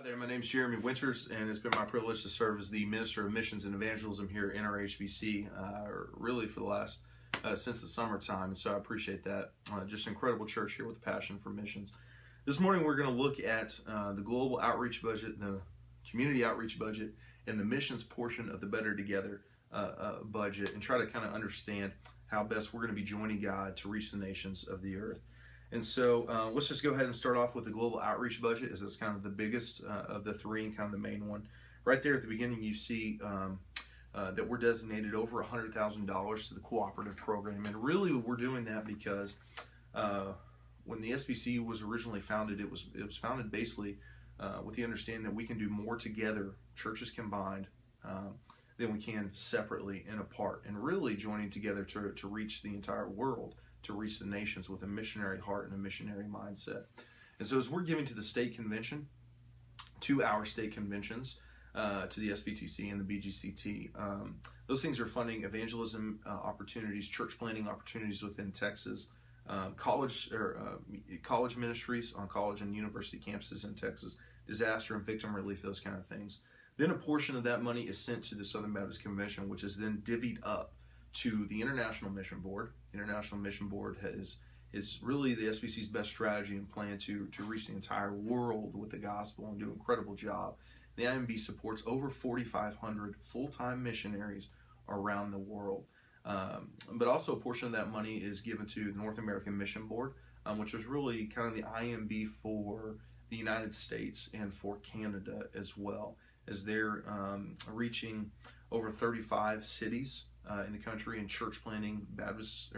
Hi there, my name is Jeremy Winters, and it's been my privilege to serve as the Minister of Missions and Evangelism here at NRHBC, really for the last, since the summertime, and so I appreciate that. Just an incredible church here with a passion for missions. This morning we're going to look at the global outreach budget, the community outreach budget, and the missions portion of the Better Together budget, and try to kind of understand how best we're going to be joining God to reach the nations of the earth. And so let's just go ahead and start off with the global outreach budget, as it's kind of the biggest of the three and kind of the main one. Right there at the beginning, you see that we're designated over $100,000 to the cooperative program. And really we're doing that because when the SBC was originally founded, it was founded basically with the understanding that we can do more together, churches combined, than we can separately and apart. And really joining together to reach the entire world, to reach the nations with a missionary heart and a missionary mindset. And so as we're giving to the state convention, to our state conventions, to the SBTC and the BGCT, those things are funding evangelism opportunities, church planting opportunities within Texas, college ministries on college and university campuses in Texas, disaster and victim relief, those kind of things. Then a portion of that money is sent to the Southern Baptist Convention, which is then divvied up to the International Mission Board. The International Mission Board is really the SBC's best strategy and plan to reach the entire world with the gospel and do an incredible job. The IMB supports over 4,500 full-time missionaries around the world. But also a portion of that money is given to the North American Mission Board, which is really kind of the IMB for the United States and for Canada as well, as they're reaching over 35 cities in the country and church planting, Baptist,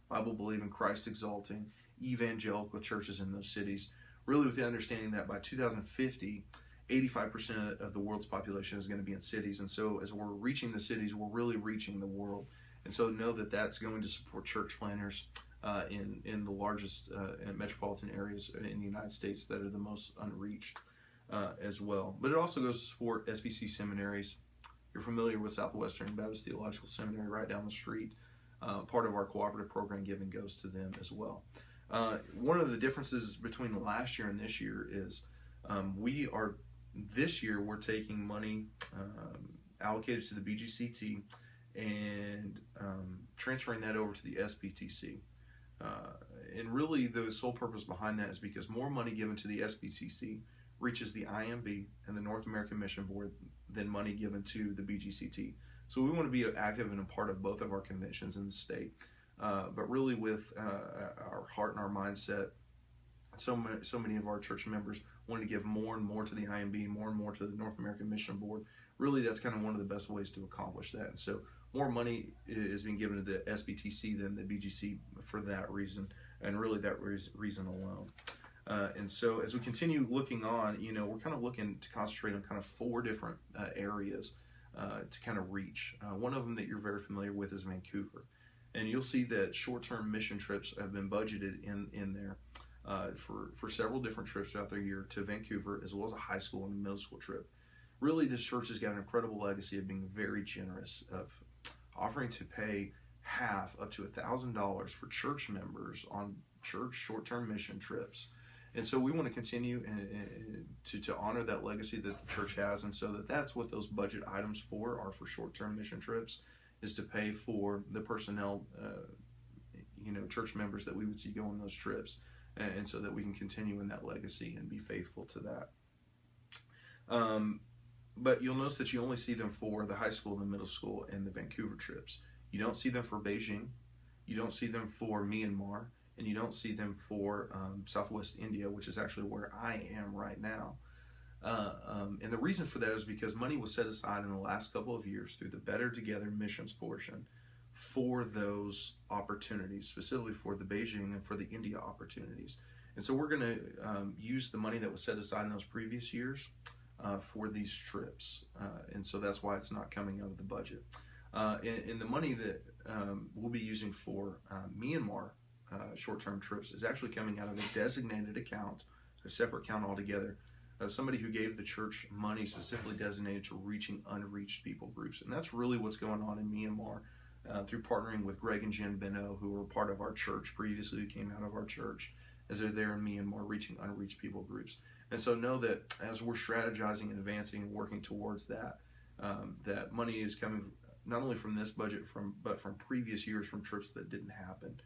Bible-believing, Christ-exalting, evangelical churches in those cities, really with the understanding that by 2050, 85% of the world's population is going to be in cities. And so as we're reaching the cities, we're really reaching the world. And so know that that's going to support church planters in the largest metropolitan areas in the United States that are the most unreached as well. But it also goes to support SBC seminaries. You're familiar with Southwestern Baptist Theological Seminary right down the street. Part of our cooperative program giving goes to them as well. One of the differences between last year and this year is this year we're taking money allocated to the BGCT and transferring that over to the SBTC. And really the sole purpose behind that is because more money given to the SBTC reaches the IMB and the North American Mission Board than money given to the BGCT. So we want to be active and a part of both of our conventions in the state, but really with our heart and our mindset. So many of our church members want to give more and more to the IMB, more and more to the North American Mission Board. Really, that's kind of one of the best ways to accomplish that. And so more money is being given to the SBTC than the BGC for that reason, and really that reason alone. And so as we continue looking on, we're kind of looking to concentrate on kind of four different areas to kind of reach. One of them that you're very familiar with is Vancouver. And you'll see that short-term mission trips have been budgeted in there for several different trips throughout the year to Vancouver, as well as a high school and middle school trip. Really, this church has got an incredible legacy of being very generous, of offering to pay half up to $1,000 for church members on church short-term mission trips. And so we want to continue to honor that legacy that the church has, and so that's what those budget items are for short-term mission trips, is to pay for the personnel, church members that we would see go on those trips, and so that we can continue in that legacy and be faithful to that. But you'll notice that you only see them for the high school, the middle school, and the Vancouver trips. You don't see them for Beijing. You don't see them for Myanmar. And you don't see them for Southwest India, which is actually where I am right now. And the reason for that is because money was set aside in the last couple of years through the Better Together missions portion for those opportunities, specifically for the Beijing and for the India opportunities. And so we're going to use the money that was set aside in those previous years for these trips. And so that's why it's not coming out of the budget. And the money that we'll be using for Myanmar short-term trips is actually coming out of a designated account, a separate account altogether. Somebody who gave the church money specifically designated to reaching unreached people groups. And that's really what's going on in Myanmar through partnering with Greg and Jen Beno, who were part of our church previously, who came out of our church. as they're there in Myanmar reaching unreached people groups. And so know that as we're strategizing and advancing and working towards that, that money is coming not only from this budget, but from previous years, from trips that didn't happen,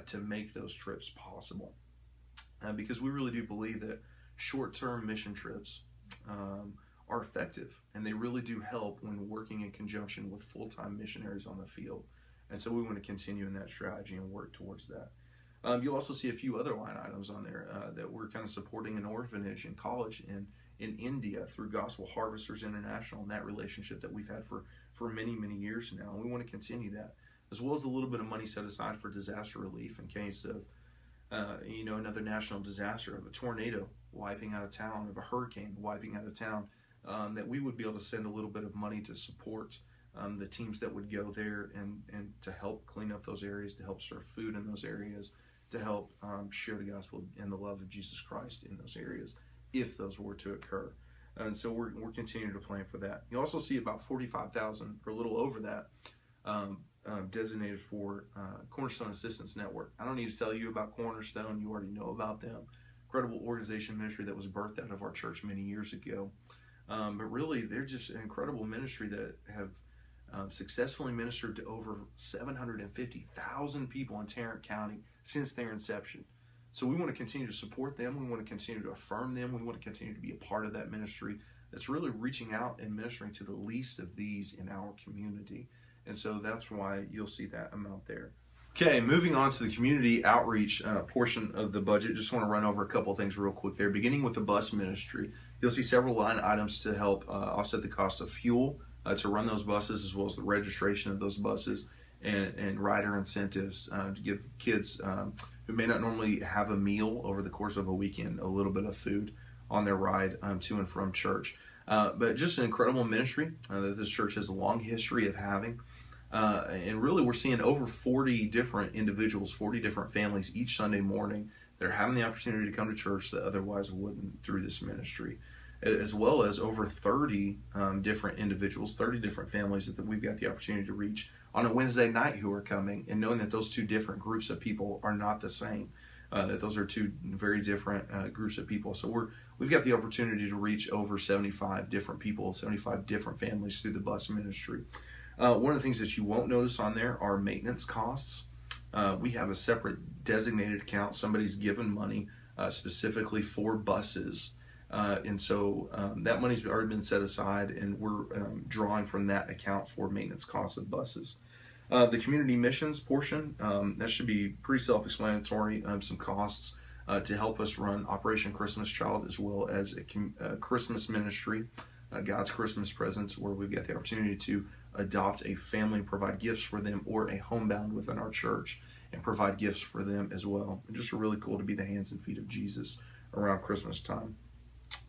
to make those trips possible. Because we really do believe that short-term mission trips are effective, and they really do help when working in conjunction with full-time missionaries on the field. And so we want to continue in that strategy and work towards that. You'll also see a few other line items on there that we're kind of supporting an orphanage and college in India through Gospel Harvesters International, and that relationship that we've had for many, many years now. And we want to continue that, as well as a little bit of money set aside for disaster relief in case of another national disaster, of a tornado wiping out a town, of a hurricane wiping out a town, that we would be able to send a little bit of money to support the teams that would go there and to help clean up those areas, to help serve food in those areas, to help share the gospel and the love of Jesus Christ in those areas, if those were to occur. And so we're continuing to plan for that. You also see about $45,000, or a little over that, designated for Cornerstone Assistance Network. I don't need to tell you about Cornerstone. You already know about them. Incredible organization, ministry that was birthed out of our church many years ago. But really, they're just an incredible ministry that have successfully ministered to over 750,000 people in Tarrant County since their inception. So we want to continue to support them. We want to continue to affirm them. We want to continue to be a part of that ministry that's really reaching out and ministering to the least of these in our community. And so that's why you'll see that amount there. Okay, moving on to the community outreach portion of the budget. Just want to run over a couple of things real quick there. Beginning with the bus ministry, you'll see several line items to help offset the cost of fuel to run those buses, as well as the registration of those buses, and rider incentives to give kids who may not normally have a meal over the course of a weekend a little bit of food on their ride to and from church. But just an incredible ministry that this church has a long history of having. And really, we're seeing over 40 different individuals, 40 different families each Sunday morning that are having the opportunity to come to church that otherwise wouldn't through this ministry, as well as over 30 different individuals, 30 different families that we've got the opportunity to reach on a Wednesday night who are coming, and knowing that those two different groups of people are not the same, that those are two very different groups of people. So we've got the opportunity to reach over 75 different people, 75 different families through the bus ministry. One of the things that you won't notice on there are maintenance costs. We have a separate designated account. Somebody's given money specifically for buses. And so that money's already been set aside, and we're drawing from that account for maintenance costs of buses. The community missions portion, that should be pretty self-explanatory. Some costs to help us run Operation Christmas Child, as well as a Christmas ministry, God's Christmas Presents, where we've got the opportunity to adopt a family and provide gifts for them, or a homebound within our church and provide gifts for them as well. And just really cool to be the hands and feet of Jesus around Christmas time.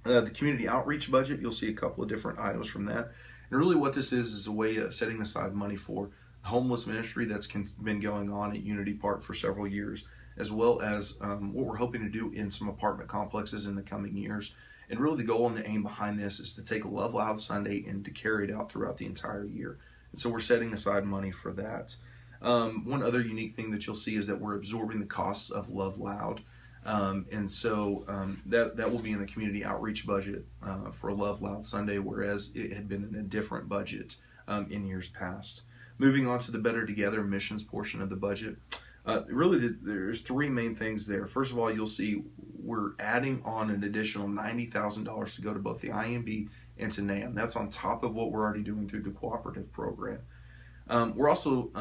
The community outreach budget, you'll see a couple of different items from that. And really what this is a way of setting aside money for homeless ministry that's been going on at Unity Park for several years, as well as what we're hoping to do in some apartment complexes in the coming years. And really the goal and the aim behind this is to take Love Loud Sunday and to carry it out throughout the entire year. And so we're setting aside money for that. One other unique thing that you'll see is that we're absorbing the costs of Love Loud. And so that will be in the community outreach budget for Love Loud Sunday, whereas it had been in a different budget in years past. Moving on to the Better Together missions portion of the budget. Really, there's three main things there. First of all, you'll see we're adding on an additional $90,000 to go to both the IMB and to NAM. That's on top of what we're already doing through the cooperative program. We're also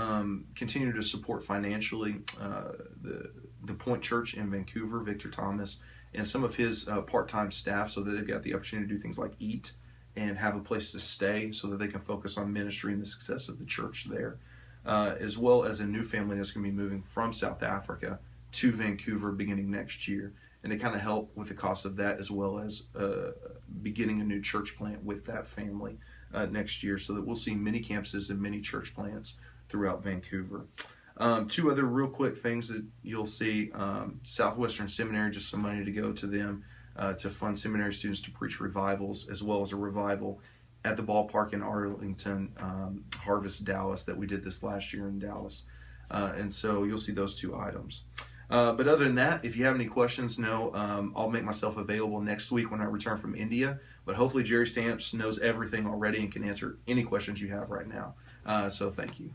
continuing to support financially the Point Church in Vancouver, Victor Thomas, and some of his part-time staff, so that they've got the opportunity to do things like eat and have a place to stay, so that they can focus on ministry and the success of the church there. As well as a new family that's going to be moving from South Africa to Vancouver beginning next year, and to kind of help with the cost of that, as well as beginning a new church plant with that family next year, so that we'll see many campuses and many church plants throughout Vancouver. Two other real quick things that you'll see: Southwestern Seminary, just some money to go to them to fund seminary students to preach revivals, as well as a revival at the ballpark in Arlington, Harvest Dallas, that we did this last year in Dallas. And so you'll see those two items. But other than that, if you have any questions, I'll make myself available next week when I return from India. But hopefully Jerry Stamps knows everything already and can answer any questions you have right now. So thank you.